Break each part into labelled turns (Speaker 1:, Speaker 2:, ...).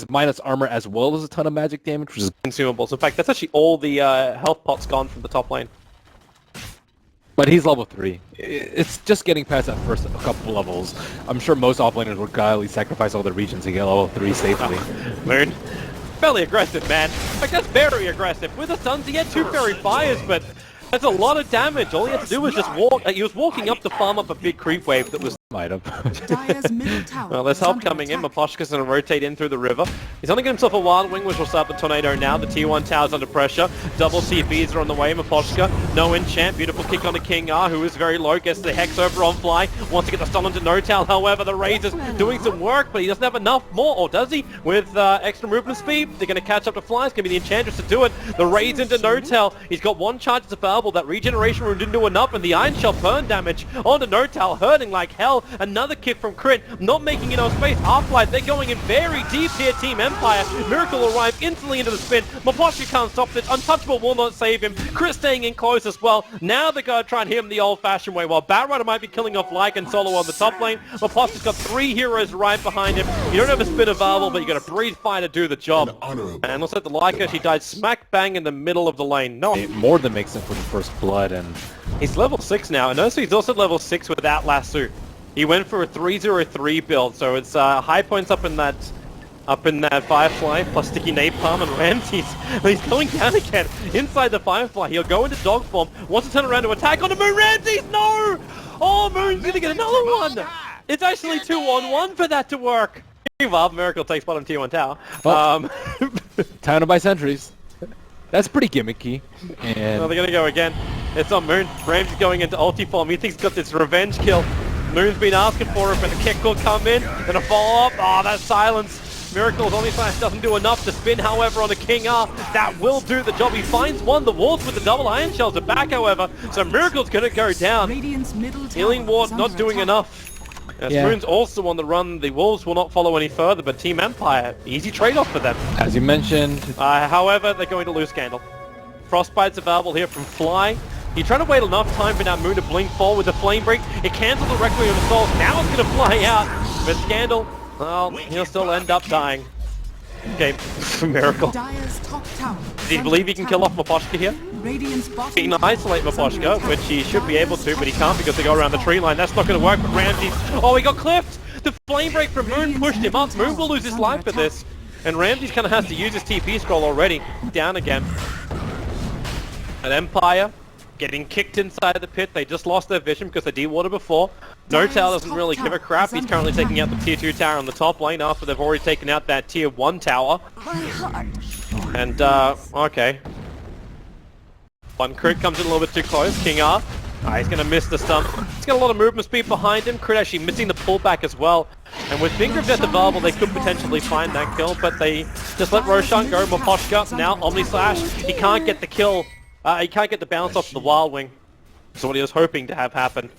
Speaker 1: minus armor as well as a ton of magic damage, which is
Speaker 2: consumables. In fact, that's actually all the health pots gone from the top lane.
Speaker 1: But he's level 3. It's just getting past that first couple levels. I'm sure most offlaners would gladly sacrifice all their regions to get level 3 safely.
Speaker 2: Moon, fairly aggressive, man. In fact, that's very aggressive. With the stuns, he had 2 fairy fires, but that's a lot of damage. All he had to do was just walk. He was walking up to farm up a big creep wave that was...
Speaker 1: Item.
Speaker 2: Well, there's help coming in. Maposhka's going to rotate in through the river. He's only got himself a Wild Wing, which will start the Tornado now. The T1 tower's under pressure. Double CBs are on the way. Maposhka, no enchant. Beautiful kick on the King R, who is very low. Gets the Hex over on fly. Wants to get the stun onto No-Tail. However, the Razor's doing some work, but he doesn't have enough more, or does he? With extra movement speed, they're going to catch up to Fly. It's going to be the Enchantress to do it. The Razor into No-Tail. He's got 1 charge that's available. That regeneration rune didn't do enough, and the Iron Shell burn damage onto No-Tail, hurting like hell. Another kick from Crit, not making enough space. Half-Life, they're going in very deep here, Team Empire. Miracle will arrive instantly into the spin. Maposhka can't stop this. Untouchable will not save him. Crit staying in close as well. Now they're going to try and hit him the old-fashioned way. While Batrider might be killing off Lycan and Solo on the top lane, Maposhka's got 3 heroes right behind him. You don't have a spin available, but you got a Breathe Fire to do the job. And looks like the Lyca, she died smack bang in the middle of the lane. No,
Speaker 1: it more than makes up for the first blood, and
Speaker 2: he's level 6 now. And notice he's also level 6 with that lasso. He went for a 303 build, so it's high points up in that Firefly, plus Sticky Napalm and Ramses. He's going down again inside the Firefly. He'll go into dog form, wants to turn around to attack on the Moon. Ramses, no! Oh, Moon's gonna get another one! It's actually 2-on-1 for that to work. Meanwhile, Miracle takes bottom T1 tower.
Speaker 1: Town by sentries. That's pretty gimmicky. And
Speaker 2: well, they're gonna go again. It's on Moon. Ramses going into ulti form. He thinks he's got this revenge kill. Moon's been asking for it, but the kick will come in. Then a follow-up. Oh, that silence. Miracle's only slash doesn't do enough to spin, however, on the King R. That will do the job. He finds one. The Wolves with the double Iron Shells are back, however. So Miracle's going to go down. Healing Ward not doing enough. As Moon's also on the run, the Wolves will not follow any further, but Team Empire, easy trade-off for them.
Speaker 1: As you mentioned.
Speaker 2: However, they're going to lose Scandal. Frostbite's available here from Fly. You're trying to wait enough time for that Moon to blink forward with the Flame Break. It cancels the Requiem of Souls. Now it's going to fly out. But Scandal, well, he'll still end up dying. Okay, Miracle. Does he believe he can kill off Maposhka here? He can isolate Maposhka, which he should be able to, but he can't because they go around the tree line. That's not going to work, but Ramses... Oh, he got clipped! The Flame Break from Moon pushed him up. Moon will lose his life for this. And Ramses kind of has to use his TP scroll already. Down again. An Empire getting kicked inside of the pit. They just lost their vision because they de-watered before. No-Tail doesn't really give a crap. He's currently taking out the tier 2 tower on the top lane after they've already taken out that tier 1 tower. And, okay. One crit comes in a little bit too close. King R. He's going to miss the stump. He's got a lot of movement speed behind him. Crit actually missing the pullback as well. And with Finger of Death available, they could potentially find that kill, but they just let Roshan go. Maposhka now Omni Slash. He can't get the kill. He can't get the bounce off the Wild Wing. That's what he was hoping to have happen.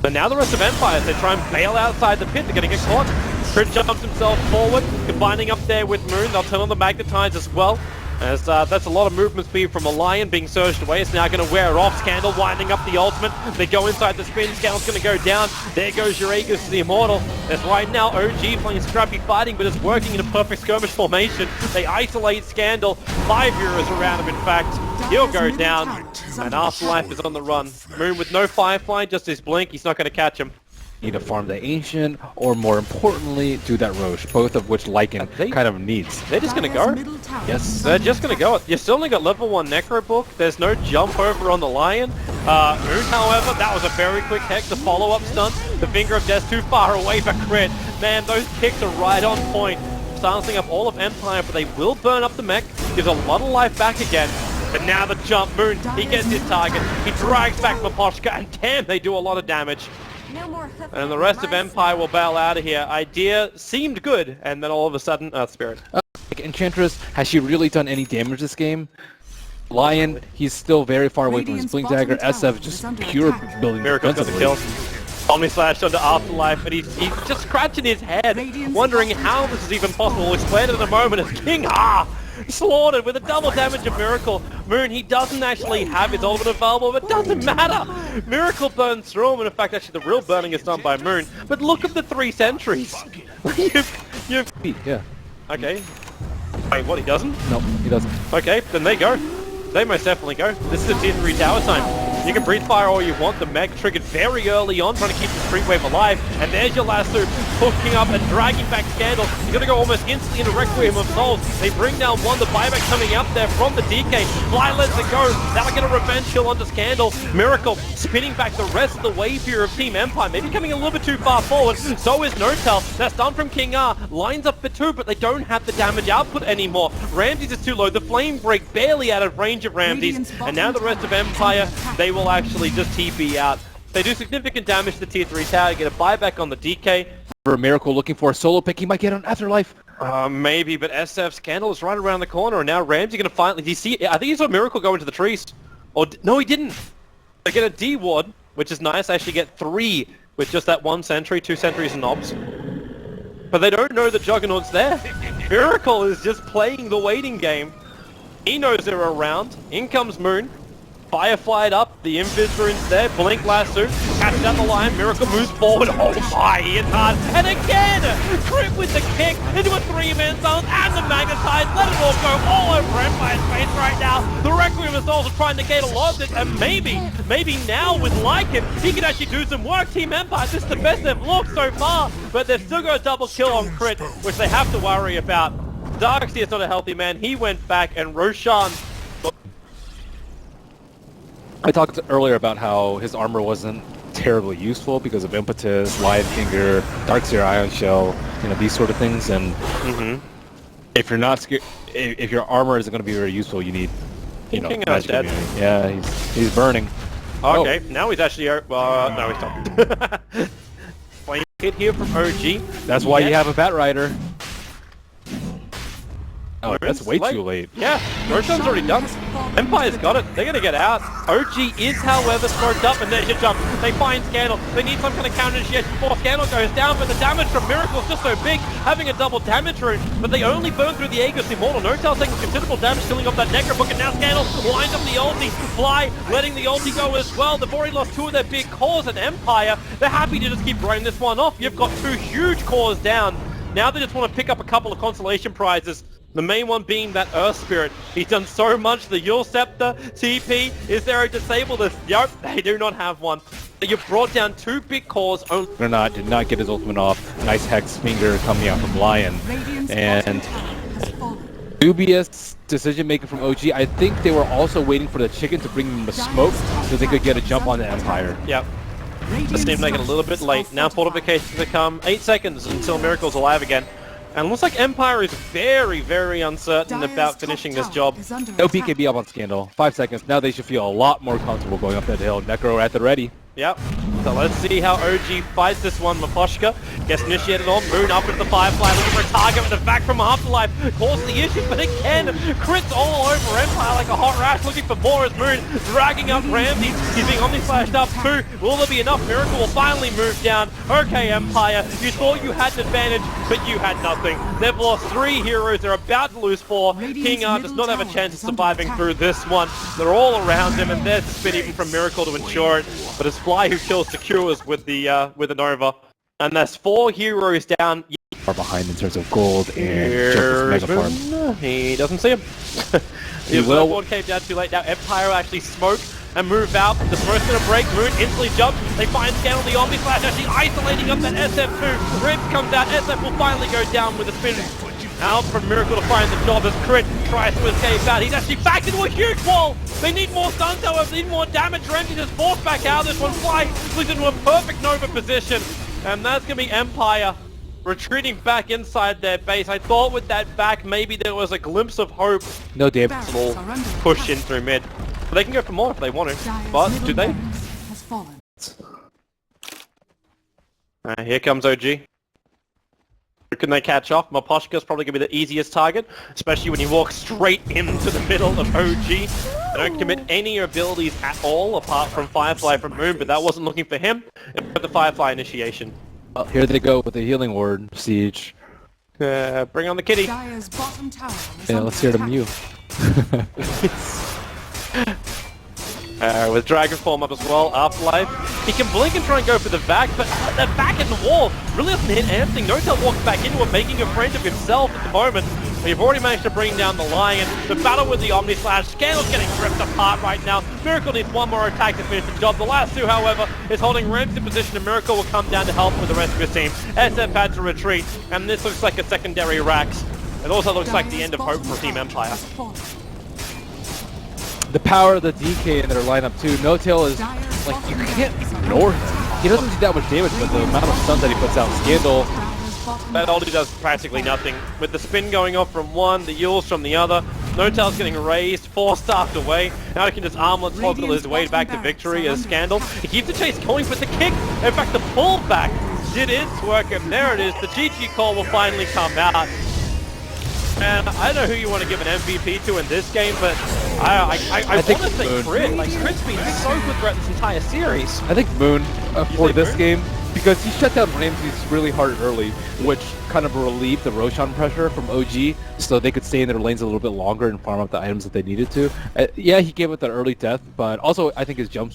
Speaker 2: But now the rest of Empires, they try and bail outside the pit. They're going to get caught. Crit jumps himself forward, combining up there with Moon. They'll turn on the Magnetize as well. As that's a lot of movement speed from a Lion being surged away. It's now going to wear off. Scandal winding up the ultimate. They go inside the spin. Scandal's going to go down. There goes your Aegis to the Immortal. As right now OG playing scrappy fighting, but it's working in a perfect skirmish formation. They isolate Scandal. 5 heroes around him, in fact. He'll go down. And Afterlife is on the run. Moon with no Firefly, just his blink. He's not going to catch him.
Speaker 1: Need to farm the Ancient, or more importantly, do that Roche, both of which Lycan kind of needs.
Speaker 2: They're just going to go.
Speaker 1: Yes.
Speaker 2: They're just going to go. You still only got level 1 Necro Book. There's no jump over on the Lion. Moon, however, that was a very quick hex. The follow-up stun. The Finger of Death too far away for crit. Man, those kicks are right on point. Silencing up all of Empire, but they will burn up the mech. Gives a lot of life back again. But now the jump. Moon, he gets his target. He drags back Maposhka, and damn, they do a lot of damage. And the rest of Empire will bail out of here. Idea seemed good, and then all of a sudden, Spirit.
Speaker 1: Enchantress, has she really done any damage this game? Lion, he's still very far away from his Blink Dagger. SF just pure building
Speaker 2: Miracle's got the kill. Omni Slash onto Afterlife, and he's just scratching his head, wondering how this is even possible. We'll explain it in a moment as King R slaughtered with a double damage of Miracle. Moon, he doesn't actually have his ultimate available, but it doesn't matter. Miracle burns through him, and in fact, actually, the real burning is done by Moon. But look at the 3 sentries. you've...
Speaker 1: Yeah.
Speaker 2: Okay. Wait, what, he doesn't?
Speaker 1: Nope, he doesn't.
Speaker 2: Okay, then they go. They most definitely go. This is a tier 3 tower time. You can breathe fire all you want. The mech triggered very early on, trying to keep the street wave alive. And there's your lasso, hooking up and dragging back Scandal. He's going to go almost instantly into Requiem of Souls. They bring down one. The buyback coming up there from the DK. Fly lets it go. Now we're going to revenge kill onto Scandal. Miracle spinning back the rest of the wave here of Team Empire. Maybe coming a little bit too far forward. So is Notel. That's done from King R. Lines up for 2, but they don't have the damage output anymore. Ramses is too low. The flame break barely out of range of Ramses. And now the rest of Empire, they will actually just TP out. They do significant damage to the tier 3 tower, get a buyback on the DK.
Speaker 1: For a Miracle looking for a solo pick, he might get an Afterlife.
Speaker 2: Maybe, but SF Scandal is right around the corner, and now Ramsey going to finally... Do you see? I think he saw Miracle go into the trees. Or no, he didn't. They get a D ward, which is nice. They actually get 3 with just that 1 sentry, 2 sentries and knobs. But they don't know that Juggernaut's there. Miracle is just playing the waiting game. He knows they're around. In comes Moon. Fireflied up, the Invis runes there, Blink Lasso, catch down the line, Miracle moves forward, oh my, he hits hard, and again, Crit with the kick into a 3-man zone, and the Magnetize, let it all go all over Empire's face right now. The Requiem is also trying to negate a lot of this, and maybe now with Lycan, he can actually do some work. Team Empire, this is the best they've looked so far, but they've still got a double kill on Crit, which they have to worry about. Darkseer's not a healthy man, he went back, and Roshan...
Speaker 1: I talked earlier about how his armor wasn't terribly useful because of Impetus, Lion Finger, Darkseer Ion Shell, you know, these sort of things. And if you're not scared, if your armor isn't going to be very useful, you need, you know, magic
Speaker 2: dead.
Speaker 1: immunity. Yeah, he's burning.
Speaker 2: Okay, now he's actually no, he's not. Flame hit here from OG.
Speaker 1: That's why you have a Bat Rider. Oh, that's way too late.
Speaker 2: Yeah, Roshan's already done. Empire's got it. They're going to get out. OG is, however, smoked up, and there's your jump. They find Scandal. They need some kind of counter initiation before Scandal goes down, but the damage from Miracle is just so big, having a double damage rune, but they only burn through the Aegis Immortal. Notel's taking considerable damage, killing off that Necrobook, and now Scandal lines up the ulti. Fly, letting the ulti go as well. They've already lost 2 of their big cores at Empire. They're happy to just keep running this one off. You've got 2 huge cores down. Now they just want to pick up a couple of consolation prizes. The main one being that Earth Spirit. He's done so much. The Yule Scepter, TP. Is there a disable this? Yup, they do not have one. You brought down 2 big cores.
Speaker 1: Did not get his ultimate off. Nice Hex Finger coming out from Lion. And dubious decision making from OG. I think they were also waiting for the chicken to bring them the smoke so they could get a jump on the Empire.
Speaker 2: Yep. Just seemed like it a little bit late. Now fortifications to come. 8 seconds until Miracle's alive again. And it looks like Empire is very, very uncertain about finishing this job.
Speaker 1: No BKB up on Scandal. 5 seconds. Now they should feel a lot more comfortable going up that hill. Necro at the ready.
Speaker 2: Yep. So let's see how OG fights this one. Maposhka gets initiated on. Moon up with the Firefly, looking for a target with the back from Afterlife. Causes the issue, but again, crits all over Empire like a hot rash, looking for more as Moon dragging up Ramsey. He's being Omni-Flashed up too. Will there be enough? Miracle will finally move down. Okay, Empire, you thought you had an advantage, but you had nothing. They've lost 3 heroes. They're about to lose 4. King R does not have a chance of surviving through this one. They're all around him, and there's spin even from Miracle to ensure it. But it's Fly who kills secures with the Nova, and that's 4 heroes down.
Speaker 1: Far behind in terms of gold and just mega farm.
Speaker 2: He doesn't see him.
Speaker 1: He will.
Speaker 2: Board came down too late. Now Empire will actually smoke and move out. The smoke's gonna break. Moon instantly jumps. They find Scandal, the Omni Flash actually isolating up that SF2. Rip comes out. SF will finally go down with a spin. Out from Miracle to find the job as Crit tries to escape out. He's actually backed into a huge wall. They need more stuns, however. They need more damage. Ramsey just forced back out. This one Fly leads into a perfect Nova position. And that's going to be Empire retreating back inside their base. I thought with that back, maybe there was a glimpse of hope.
Speaker 1: No damn.
Speaker 2: Little push in through mid. But they can go for more if they want to. But do they? Here comes OG. Can they catch off? Maposhka's probably going to be the easiest target, especially when you walk straight into the middle of OG. They don't commit any abilities at all, apart from Firefly from Moon, but that wasn't looking for him. It got the Firefly initiation.
Speaker 1: Well, here they go with the healing ward, Siege.
Speaker 2: Bring on the kitty.
Speaker 1: Yeah, let's hear them you.
Speaker 2: With Dragon Form up as well, Afterlife. He can blink and try and go for the back, but that back in the wall really doesn't hit anything. Notel walks back into it, making a friend of himself at the moment. We've already managed to bring down the Lion. The battle with the Omni Slash. Scandal's getting ripped apart right now. Miracle needs one more attack to finish the job. The last two, however, is holding Rams in position, and Miracle will come down to help with the rest of his team. SF had to retreat, and this looks like a secondary Rax. It also looks like the end of hope for Team Empire.
Speaker 1: The power of the DK in their lineup too. No Tail is like, you can't ignore him. He doesn't do that much damage, but the amount of stuns that he puts out, Scandal.
Speaker 2: That ulti does practically nothing. With the spin going off from one, the Yules from the other, No Tail's getting raised, 4-staffed away. Now he can just armlet toggle his way back to victory as Scandal. He keeps the chase going, but the kick, in fact the pullback, did its work, and there it is. The GG call will finally come out. And I don't know who you want to give an MVP to in this game, but I want to say Crit. Like, Crit's been so good throughout this entire series.
Speaker 1: I think Moon for this game, because he shut down Ramses really hard early, which kind of relieved the Roshan pressure from OG, so they could stay in their lanes a little bit longer and farm up the items that they needed to. Yeah, he gave it that early death, but also I think his jump